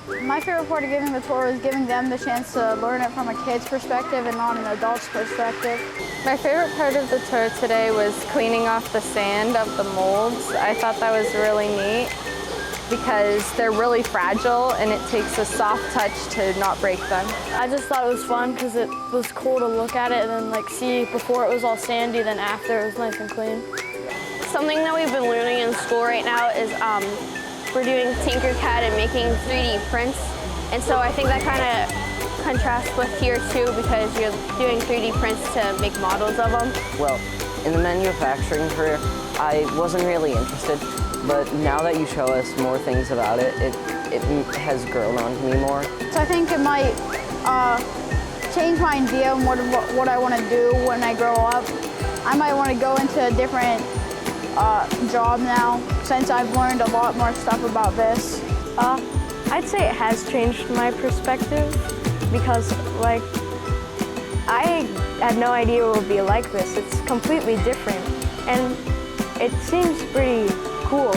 My favorite part of giving the tour is giving them the chance to learn it from a kid's perspective and not an adult's perspective. My favorite part of the tour today was cleaning off the sand of the molds. I thought that was really neat because they're really fragile and it takes a soft touch to not break them. I just thought it was fun because it was cool to look at it and then like see before it was all sandy, then after it was nice and clean. Something that we've been learning in school right now is we're doing Tinkercad and making 3D prints. And so I think that kind of contrasts with here too because you're doing 3D prints to make models of them. Well, in the manufacturing career, I wasn't really interested, but now that you show us more things about it, it has grown on me more. So I think it might change my idea on what I want to do when I grow up. I might want to go into a different job now since I've learned a lot more stuff about this. I'd say it has changed my perspective because like I had no idea it would be like this. It's completely different and it seems pretty cool.